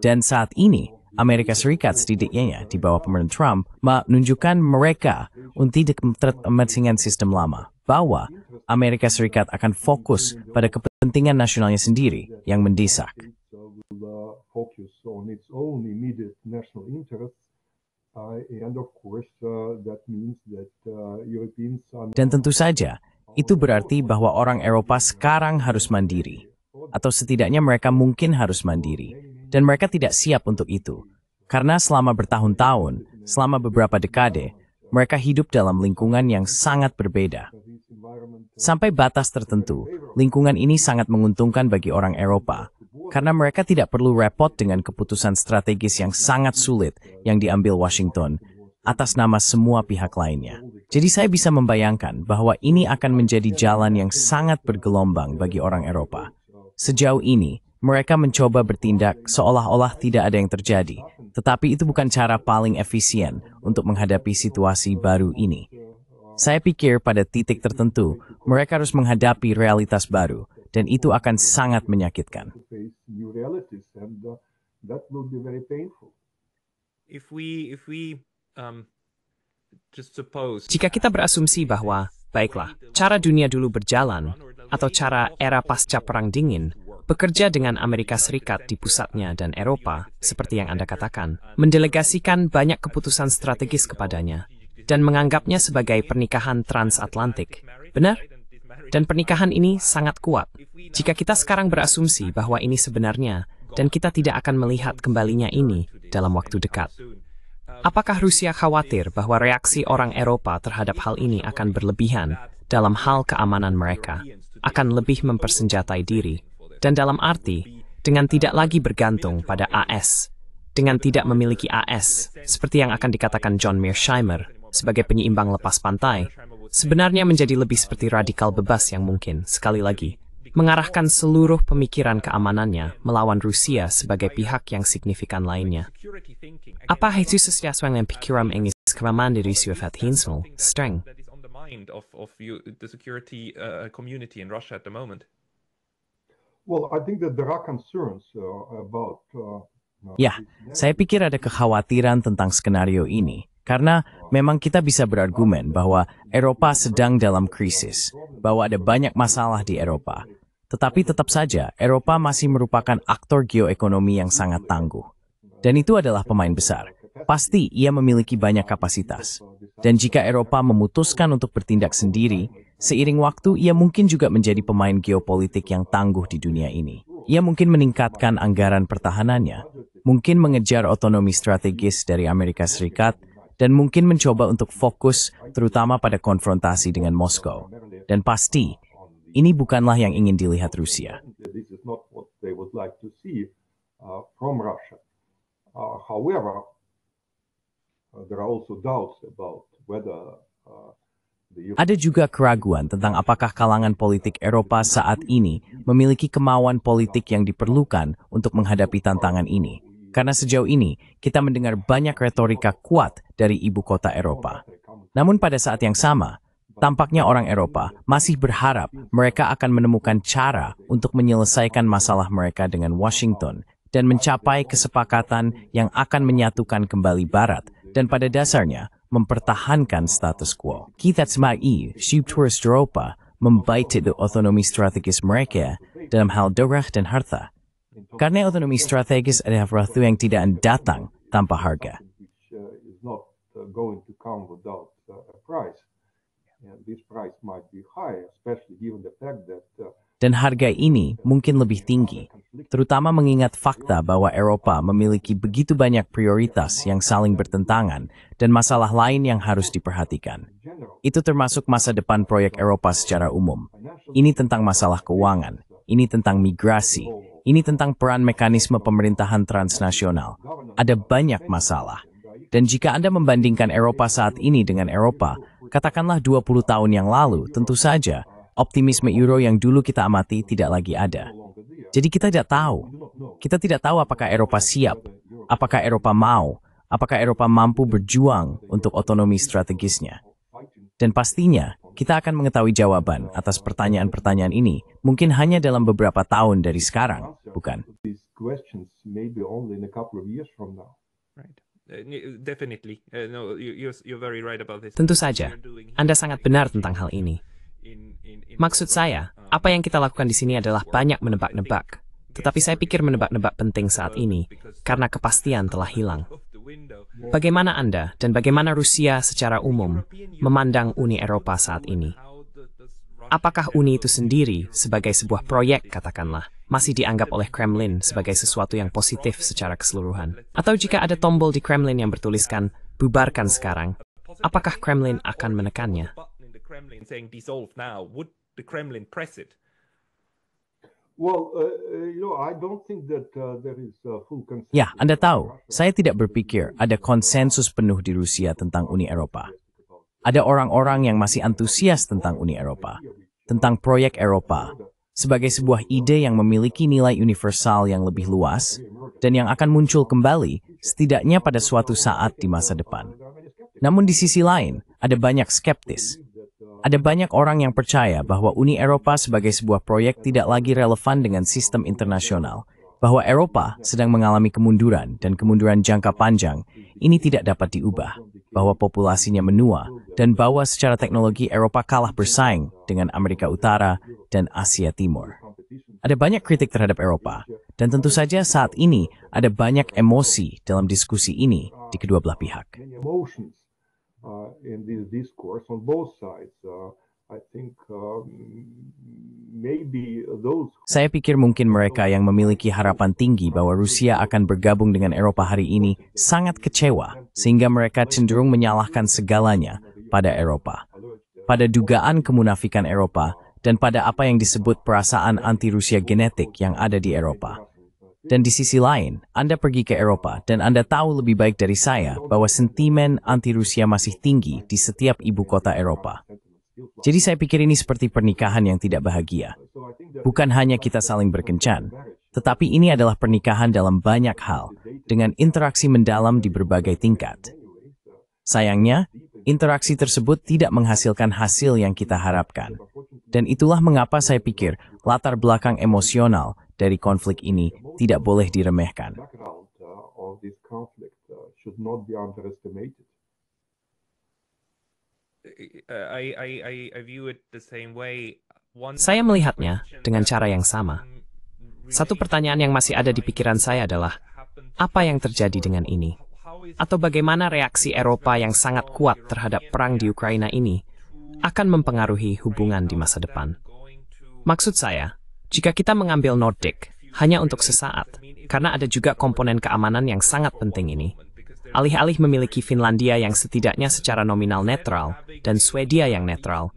Dan saat ini, Amerika Serikat setidaknya di bawah pemerintahan Trump menunjukkan mereka untuk kepentingan sistem lama, bahwa Amerika Serikat akan fokus pada kepentingan nasionalnya sendiri yang mendesak. Dan tentu saja, itu berarti bahwa orang Eropa sekarang harus mandiri, atau setidaknya mereka mungkin harus mandiri, dan mereka tidak siap untuk itu, karena selama bertahun-tahun, selama beberapa dekade, mereka hidup dalam lingkungan yang sangat berbeda. Sampai batas tertentu, lingkungan ini sangat menguntungkan bagi orang Eropa, karena mereka tidak perlu repot dengan keputusan strategis yang sangat sulit yang diambil Washington atas nama semua pihak lainnya. Jadi saya bisa membayangkan bahwa ini akan menjadi jalan yang sangat bergelombang bagi orang Eropa. Sejauh ini, mereka mencoba bertindak seolah-olah tidak ada yang terjadi, tetapi itu bukan cara paling efisien untuk menghadapi situasi baru ini. Saya pikir pada titik tertentu, mereka harus menghadapi realitas baru, dan itu akan sangat menyakitkan. that will be very painful. If we just suppose Jika kita berasumsi bahwa, baiklah, cara dunia dulu berjalan, atau cara era pasca Perang Dingin, bekerja dengan Amerika Serikat di pusatnya dan Eropa, seperti yang Anda katakan, mendelegasikan banyak keputusan strategis kepadanya, dan menganggapnya sebagai pernikahan transatlantik. Benar? Dan pernikahan ini sangat kuat. Jika kita sekarang berasumsi bahwa ini sebenarnya, dan kita tidak akan melihat kembalinya ini dalam waktu dekat. Apakah Rusia khawatir bahwa reaksi orang Eropa terhadap hal ini akan berlebihan dalam hal keamanan mereka, akan lebih mempersenjatai diri, dan dalam arti, dengan tidak lagi bergantung pada AS, dengan tidak memiliki AS, seperti yang akan dikatakan John Mearsheimer sebagai penyeimbang lepas pantai, sebenarnya menjadi lebih seperti radikal bebas yang mungkin, sekali lagi, mengarahkan seluruh pemikiran keamanannya melawan Rusia sebagai pihak yang signifikan lainnya. Apa itu sesuatu yang pikiran ingin keamanan dari Soviet Hinsmel, streng? The security community in Russia at the moment. Well, I think that there are concerns about. Ya, saya pikir ada kekhawatiran tentang skenario ini. Karena memang kita bisa berargumen bahwa Eropa sedang dalam krisis, bahwa ada banyak masalah di Eropa. Tetapi tetap saja, Eropa masih merupakan aktor geoekonomi yang sangat tangguh. Dan itu adalah pemain besar. Pasti ia memiliki banyak kapasitas. Dan jika Eropa memutuskan untuk bertindak sendiri, seiring waktu ia mungkin juga menjadi pemain geopolitik yang tangguh di dunia ini. Ia mungkin meningkatkan anggaran pertahanannya, mungkin mengejar otonomi strategis dari Amerika Serikat, dan mungkin mencoba untuk fokus terutama pada konfrontasi dengan Moskow. Dan pasti, ini bukanlah yang ingin dilihat Rusia. This is not what they would like to see from Russia. However, there are also doubts about whether Ada juga keraguan tentang apakah kalangan politik Eropa saat ini memiliki kemauan politik yang diperlukan untuk menghadapi tantangan ini. Karena sejauh ini, kita mendengar banyak retorika kuat dari ibu kota Eropa. Namun pada saat yang sama, tampaknya orang Eropa masih berharap mereka akan menemukan cara untuk menyelesaikan masalah mereka dengan Washington dan mencapai kesepakatan yang akan menyatukan kembali Barat dan pada dasarnya mempertahankan status quo. Kita semai, turis Eropa membaiti otonomi strategis mereka dalam hal daerah dan harta. Karena otonomi strategis adalah sesuatu yang tidak datang tanpa harga. Dan harga ini mungkin lebih tinggi, terutama mengingat fakta bahwa Eropa memiliki begitu banyak prioritas yang saling bertentangan dan masalah lain yang harus diperhatikan. Itu termasuk masa depan proyek Eropa secara umum. Ini tentang masalah keuangan, ini tentang migrasi, ini tentang peran mekanisme pemerintahan transnasional. Ada banyak masalah. Dan jika Anda membandingkan Eropa saat ini dengan Eropa, katakanlah 20 tahun yang lalu, tentu saja, optimisme Euro yang dulu kita amati tidak lagi ada. Jadi kita tidak tahu. Kita tidak tahu apakah Eropa siap, apakah Eropa mau, apakah Eropa mampu berjuang untuk otonomi strategisnya. Dan pastinya, kita akan mengetahui jawaban atas pertanyaan-pertanyaan ini mungkin hanya dalam beberapa tahun dari sekarang, bukan? Tentu saja, Anda sangat benar tentang hal ini. Maksud saya, apa yang kita lakukan di sini adalah banyak menebak-nebak. Tetapi saya pikir menebak-nebak penting saat ini, karena kepastian telah hilang. Bagaimana Anda dan bagaimana Rusia secara umum memandang Uni Eropa saat ini? Apakah Uni itu sendiri sebagai sebuah proyek, katakanlah, masih dianggap oleh Kremlin sebagai sesuatu yang positif secara keseluruhan? Atau jika ada tombol di Kremlin yang bertuliskan, bubarkan sekarang, apakah Kremlin akan menekannya? Ya, Anda tahu, saya tidak berpikir ada konsensus penuh di Rusia tentang Uni Eropa. Ada orang-orang yang masih antusias tentang Uni Eropa, tentang proyek Eropa, sebagai sebuah ide yang memiliki nilai universal yang lebih luas, dan yang akan muncul kembali setidaknya pada suatu saat di masa depan. Namun di sisi lain, ada banyak skeptis. Ada banyak orang yang percaya bahwa Uni Eropa sebagai sebuah proyek tidak lagi relevan dengan sistem internasional Bahwa Eropa sedang mengalami kemunduran dan kemunduran jangka panjang, ini tidak dapat diubah. Bahwa populasinya menua dan bahwa secara teknologi Eropa kalah bersaing dengan Amerika Utara dan Asia Timur. Ada banyak kritik terhadap Eropa, dan tentu saja saat ini ada banyak emosi dalam diskusi ini di kedua belah pihak. Many emotions in this discourse on both sides. I think maybe those. Saya pikir mungkin mereka yang memiliki harapan tinggi bahwa Rusia akan bergabung dengan Eropa hari ini sangat kecewa, sehingga mereka cenderung menyalahkan segalanya pada Eropa, pada dugaan kemunafikan Eropa, dan pada apa yang disebut perasaan anti-Rusia genetik yang ada di Eropa. Dan di sisi lain, Anda pergi ke Eropa dan Anda tahu lebih baik dari saya bahwa sentimen anti-Rusia masih tinggi di setiap ibu kota Eropa. Jadi saya pikir ini seperti pernikahan yang tidak bahagia. Bukan hanya kita saling berkencan, tetapi ini adalah pernikahan dalam banyak hal, dengan interaksi mendalam di berbagai tingkat. Sayangnya, interaksi tersebut tidak menghasilkan hasil yang kita harapkan. Dan itulah mengapa saya pikir latar belakang emosional dari konflik ini tidak boleh diremehkan. Background of this conflict should not be underestimated. I view it the same way. Saya melihatnya dengan cara yang sama. Satu pertanyaan yang masih ada di pikiran saya adalah, apa yang terjadi dengan ini? Atau bagaimana reaksi Eropa yang sangat kuat terhadap perang di Ukraina ini akan mempengaruhi hubungan di masa depan? Maksud saya, jika kita mengambil Nordik hanya untuk sesaat, karena ada juga komponen keamanan yang sangat penting ini, alih-alih memiliki Finlandia yang setidaknya secara nominal netral dan Swedia yang netral,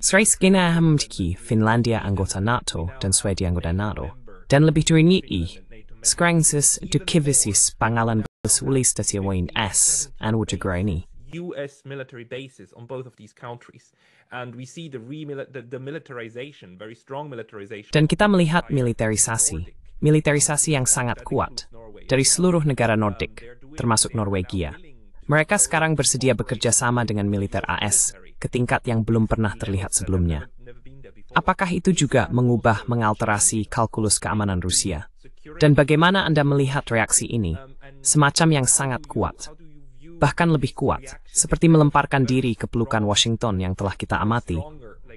Sverige memiliki Finlandia anggota NATO dan Swedia anggota NATO, dan lebih dari itu, Skrangsis dukivisis pangalan besulis stasiun S and Utegraini. US military bases on both of these countries, and we see the militarization, very strong militarization. Dan kita melihat militerisasi yang sangat kuat dari seluruh negara Nordik, termasuk Norwegia. Mereka sekarang bersedia bekerja sama dengan militer AS ke tingkat yang belum pernah terlihat sebelumnya. Apakah itu juga mengalterasi kalkulus keamanan Rusia? Dan bagaimana Anda melihat reaksi ini? Semacam yang sangat kuat. Bahkan lebih kuat, seperti melemparkan diri ke pelukan Washington yang telah kita amati,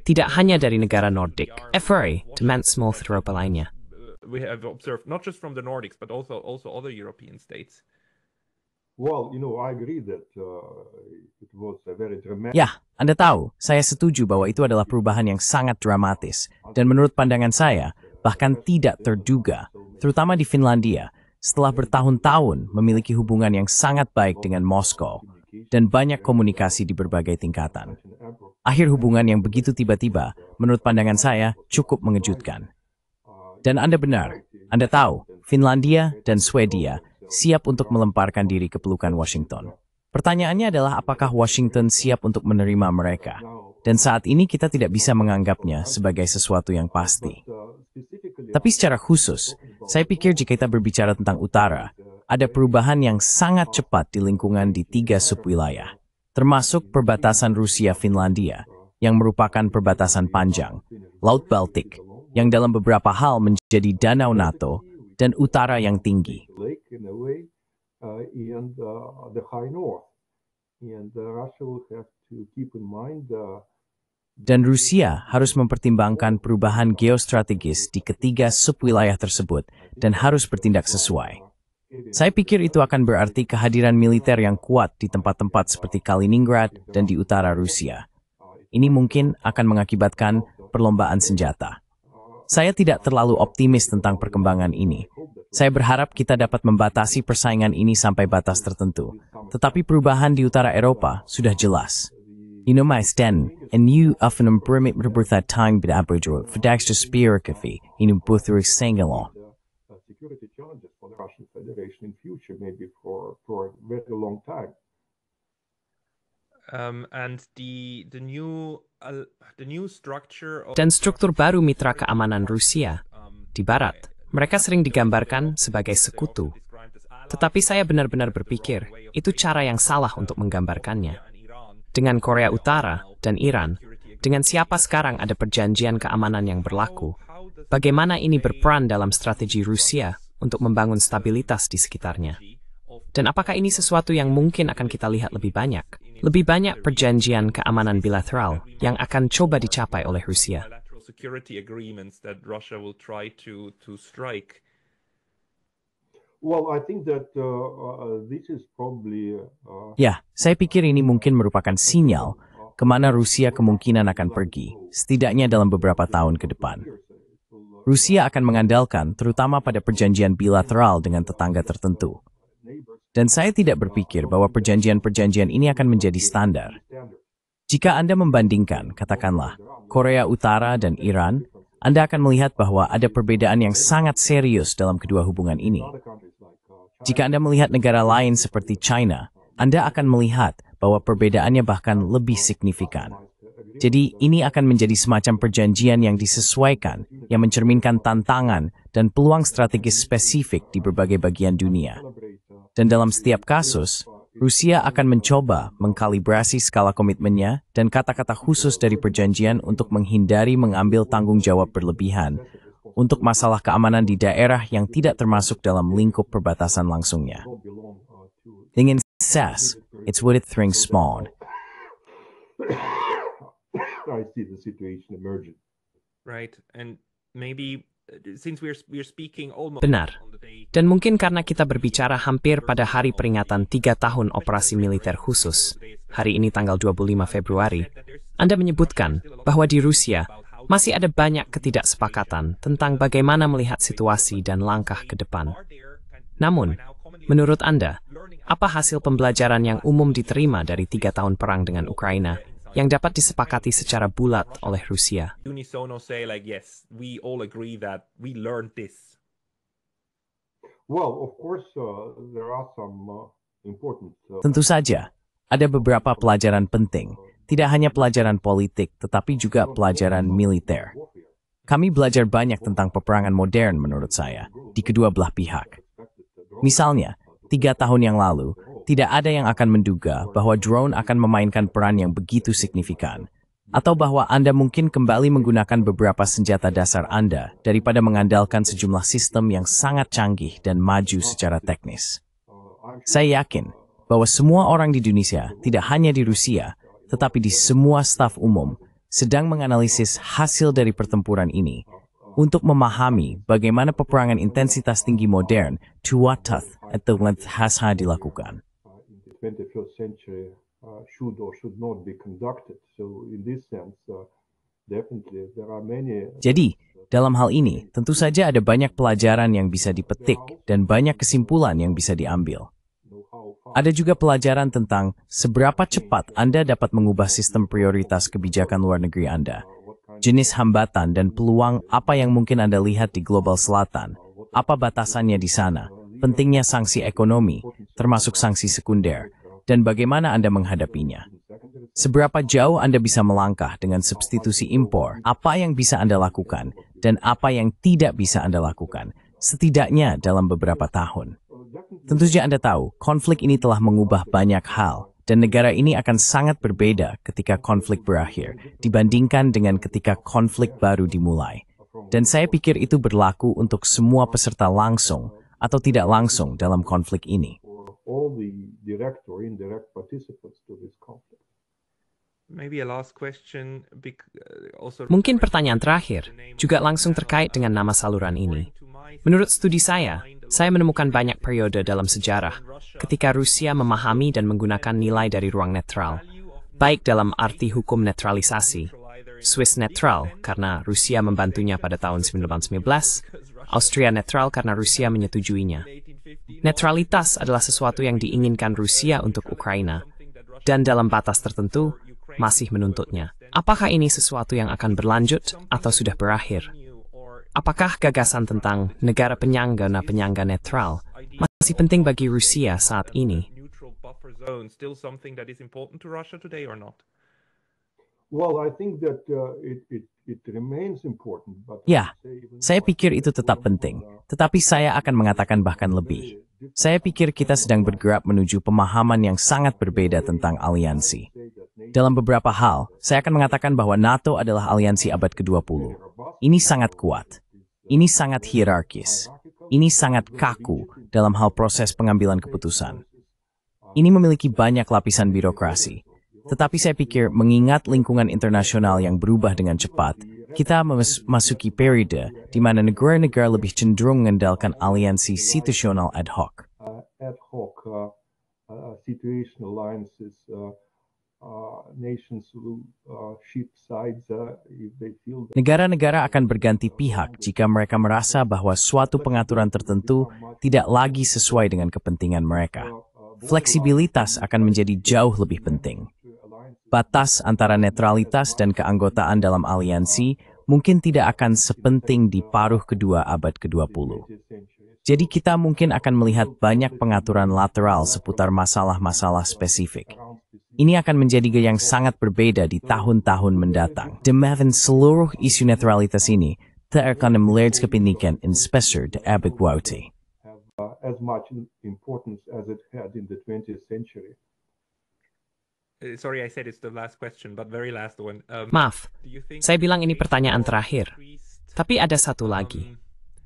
tidak hanya dari negara Nordik, FRA, teman small Eropa lainnya. We have observed not just from the Nordics, but also other European states. Well, I agree that it was a very dramatic. Ya, Anda tahu, saya setuju bahwa itu adalah perubahan yang sangat dramatis, dan menurut pandangan saya, bahkan tidak terduga, terutama di Finlandia, setelah bertahun-tahun memiliki hubungan yang sangat baik dengan Moskow dan banyak komunikasi di berbagai tingkatan. Akhir hubungan yang begitu tiba-tiba, menurut pandangan saya, cukup mengejutkan. Dan Anda benar, Anda tahu, Finlandia dan Swedia siap untuk melemparkan diri ke pelukan Washington. Pertanyaannya adalah apakah Washington siap untuk menerima mereka? Dan saat ini kita tidak bisa menganggapnya sebagai sesuatu yang pasti. Tapi secara khusus, saya pikir jika kita berbicara tentang utara, ada perubahan yang sangat cepat di lingkungan di 3 subwilayah, termasuk perbatasan Rusia-Finlandia, yang merupakan perbatasan panjang, Laut Baltik, yang dalam beberapa hal menjadi danau NATO, dan utara yang tinggi. Dan Rusia harus mempertimbangkan perubahan geostrategis di ketiga subwilayah tersebut dan harus bertindak sesuai. Saya pikir itu akan berarti kehadiran militer yang kuat di tempat-tempat seperti Kaliningrad dan di utara Rusia. Ini mungkin akan mengakibatkan perlombaan senjata. Saya tidak terlalu optimis tentang perkembangan ini. Saya berharap kita dapat membatasi persaingan ini sampai batas tertentu. Tetapi perubahan di utara Eropa sudah jelas. Inomais en nu af een permit berbetad tang bedaberjo verdags de spierkevi in Buthurich Sengalon. Security challenges for the Russian Federation in future, maybe for a very long time. And the new structure of Dan struktur baru mitra keamanan Rusia di Barat, mereka sering digambarkan sebagai sekutu. Tetapi saya benar-benar berpikir, itu cara yang salah untuk menggambarkannya. Dengan Korea Utara dan Iran, dengan siapa sekarang ada perjanjian keamanan yang berlaku, bagaimana ini berperan dalam strategi Rusia untuk membangun stabilitas di sekitarnya. Dan apakah ini sesuatu yang mungkin akan kita lihat lebih banyak? Lebih banyak perjanjian keamanan bilateral yang akan coba dicapai oleh Rusia. Well, I think that this is probably Ya, saya pikir ini mungkin merupakan sinyal kemana Rusia kemungkinan akan pergi, setidaknya dalam beberapa tahun ke depan. Rusia akan mengandalkan terutama pada perjanjian bilateral dengan tetangga tertentu. Dan saya tidak berpikir bahwa perjanjian-perjanjian ini akan menjadi standar. Jika Anda membandingkan, katakanlah, Korea Utara dan Iran, Anda akan melihat bahwa ada perbedaan yang sangat serius dalam kedua hubungan ini. Jika Anda melihat negara lain seperti China, Anda akan melihat bahwa perbedaannya bahkan lebih signifikan. Jadi, ini akan menjadi semacam perjanjian yang disesuaikan, yang mencerminkan tantangan dan peluang strategis spesifik di berbagai bagian dunia. Dan dalam setiap kasus, Rusia akan mencoba mengkalibrasi skala komitmennya dan kata-kata khusus dari perjanjian untuk menghindari mengambil tanggung jawab berlebihan untuk masalah keamanan di daerah yang tidak termasuk dalam lingkup perbatasan langsungnya. Ingin says, it's what it thinks small. I see the situation emerging. Right, and maybe since we're speaking almost Benar. Dan mungkin karena kita berbicara hampir pada hari peringatan 3 tahun operasi militer khusus, hari ini tanggal 25 Februari, Anda menyebutkan bahwa di Rusia masih ada banyak ketidaksepakatan tentang bagaimana melihat situasi dan langkah ke depan. Namun, menurut Anda, apa hasil pembelajaran yang umum diterima dari 3 tahun perang dengan Ukraina yang dapat disepakati secara bulat oleh Rusia? unisono say like, yes, we all agree that we learned this. Well, of course, there are some important. Tentu saja, ada beberapa pelajaran penting, tidak hanya pelajaran politik, tetapi juga pelajaran militer. Kami belajar banyak tentang peperangan modern menurut saya, di kedua belah pihak. Misalnya, 3 tahun yang lalu, tidak ada yang akan menduga bahwa drone akan memainkan peran yang begitu signifikan, atau bahwa Anda mungkin kembali menggunakan beberapa senjata dasar Anda daripada mengandalkan sejumlah sistem yang sangat canggih dan maju secara teknis. Saya yakin bahwa semua orang di Indonesia, tidak hanya di Rusia, tetapi di semua staf umum, sedang menganalisis hasil dari pertempuran ini untuk memahami bagaimana peperangan intensitas tinggi modern Tuatat atau Lenthasa dilakukan. In the 21st century should or should not be conducted. So in this sense, definitely there are many. Jadi, dalam hal ini, tentu saja ada banyak pelajaran yang bisa dipetik dan banyak kesimpulan yang bisa diambil. Ada juga pelajaran tentang seberapa cepat Anda dapat mengubah sistem prioritas kebijakan luar negeri Anda, jenis hambatan dan peluang apa yang mungkin Anda lihat di global selatan, apa batasannya di sana, pentingnya sanksi ekonomi, termasuk sanksi sekunder, dan bagaimana Anda menghadapinya. Seberapa jauh Anda bisa melangkah dengan substitusi impor, apa yang bisa Anda lakukan, dan apa yang tidak bisa Anda lakukan, setidaknya dalam beberapa tahun. Tentu saja Anda tahu, konflik ini telah mengubah banyak hal, dan negara ini akan sangat berbeda ketika konflik berakhir, dibandingkan dengan ketika konflik baru dimulai. Dan saya pikir itu berlaku untuk semua peserta langsung atau tidak langsung dalam konflik ini. All the direct or indirect participants to this conflict. Maybe a last question. Also Mungkin pertanyaan terakhir, juga langsung terkait dengan nama saluran ini. Menurut studi saya menemukan banyak periode dalam sejarah ketika Rusia memahami dan menggunakan nilai dari ruang netral, baik dalam arti hukum netralisasi, Swiss netral karena Rusia membantunya pada tahun 1919, Austria netral karena Rusia menyetujuinya. Netralitas adalah sesuatu yang diinginkan Rusia untuk Ukraina, dan dalam batas tertentu masih menuntutnya. Apakah ini sesuatu yang akan berlanjut atau sudah berakhir? Apakah gagasan tentang negara penyangga netral masih penting bagi Rusia saat ini? still something that is important to Russia today or not? Well, I think that it remains important. But Ya, saya pikir itu tetap penting, tetapi saya akan mengatakan bahkan lebih. Saya pikir kita sedang bergerak menuju pemahaman yang sangat berbeda tentang aliansi. Dalam beberapa hal, saya akan mengatakan bahwa NATO adalah aliansi abad ke-20. Ini sangat kuat. Ini sangat hierarkis. ini sangat kaku dalam hal proses pengambilan keputusan. Ini memiliki banyak lapisan birokrasi. Tetapi saya pikir mengingat lingkungan internasional yang berubah dengan cepat, kita memasuki periode di mana negara-negara lebih cenderung mengandalkan aliansi situasional ad hoc. Ad hoc situational alliances, nations will shift sides if they feel that Negara-negara akan berganti pihak jika mereka merasa bahwa suatu pengaturan tertentu tidak lagi sesuai dengan kepentingan mereka. Fleksibilitas akan menjadi jauh lebih penting. Batas antara netralitas dan keanggotaan dalam aliansi mungkin tidak akan sepenting di paruh kedua abad ke-20. Jadi kita mungkin akan melihat banyak pengaturan lateral seputar masalah-masalah spesifik. Ini akan menjadi gaya yang sangat berbeda di tahun-tahun mendatang. Demavan seluruh isu netralitas ini tak akan melihat kepentingan investor di abad ke-20. as much importance as it had in the 20th century. Sorry, I said it's the last question, but very last one. Maaf, saya bilang ini pertanyaan terakhir. Tapi ada satu lagi.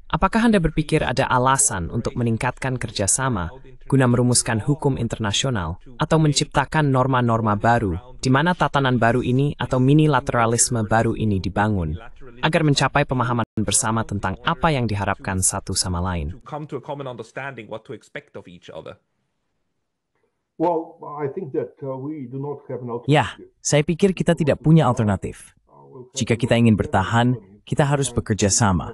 Apakah Anda berpikir ada alasan untuk meningkatkan kerjasama guna merumuskan hukum internasional atau menciptakan norma-norma baru di mana tatanan baru ini atau minilateralisme baru ini dibangun agar mencapai pemahaman bersama tentang apa yang diharapkan satu sama lain? Come to a common understanding what to expect of each other. Well, I think that we do not have an Ya, alternative. saya pikir kita tidak punya alternatif. Jika kita ingin bertahan, kita harus bekerja sama.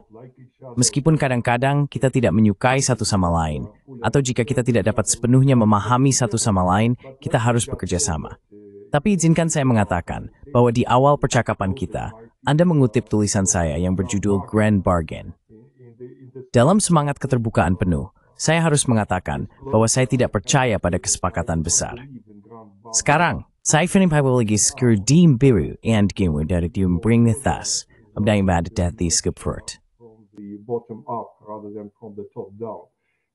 Meskipun kadang-kadang kita tidak menyukai satu sama lain, atau jika kita tidak dapat sepenuhnya memahami satu sama lain, kita harus bekerja sama. Tapi izinkan saya mengatakan bahwa di awal percakapan kita, Anda mengutip tulisan saya yang berjudul Grand Bargain. Dalam semangat keterbukaan penuh, saya harus mengatakan bahwa saya tidak percaya pada kesepakatan besar. Sekarang, saya ingin lagi skirdim biru and gimu dari bring the thas, abdai mad death the skipfort. From the bottom up rather than from the top down.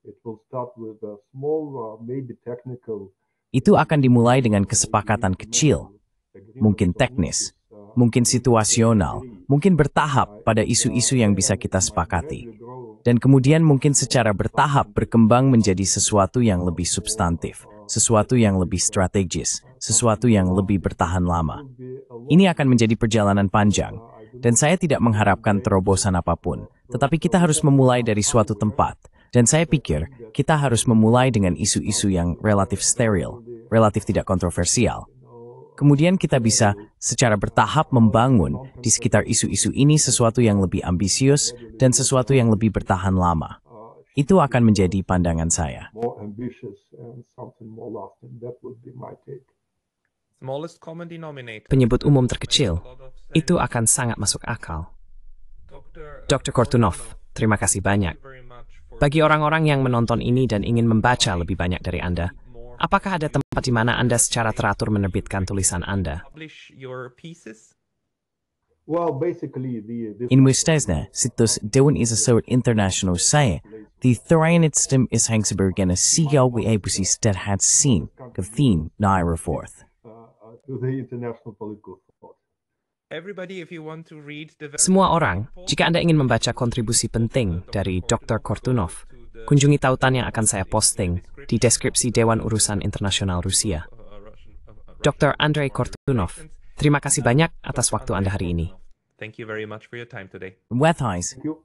It will start with a small, maybe technical. Itu akan dimulai dengan kesepakatan kecil, mungkin teknis, mungkin situasional, mungkin bertahap pada isu-isu yang bisa kita sepakati. Dan kemudian mungkin secara bertahap berkembang menjadi sesuatu yang lebih substantif, sesuatu yang lebih strategis, sesuatu yang lebih bertahan lama. Ini akan menjadi perjalanan panjang, dan saya tidak mengharapkan terobosan apapun, tetapi kita harus memulai dari suatu tempat. Dan saya pikir kita harus memulai dengan isu-isu yang relatif steril, relatif tidak kontroversial. Kemudian kita bisa secara bertahap membangun di sekitar isu-isu ini sesuatu yang lebih ambisius dan sesuatu yang lebih bertahan lama. Itu akan menjadi pandangan saya. More ambitious and something more lasting. That would be my take. Smallest common denominator. Penyebut umum terkecil, itu akan sangat masuk akal. Dr. Kortunov, terima kasih banyak. Bagi orang-orang yang menonton ini dan ingin membaca lebih banyak dari Anda, apakah ada tempat di mana Anda secara teratur menerbitkan tulisan Anda? Publish your pieces. Well, basically, the Inmustesna, situs Dewan Isasawat International saya, the Thorianitstem is Hangsbergen a Sigal we abusi that had seen, Gatheen, Naira forth. to the international political thought. Everybody, if you want to read the Semua orang, jika Anda ingin membaca kontribusi penting dari Dr. Kortunov, kunjungi tautan yang akan saya posting di deskripsi Dewan Urusan Internasional Rusia. Dr. Andrei Kortunov, terima kasih banyak atas waktu Anda hari ini. Thank you very much for your time today. Wethais, Thank you.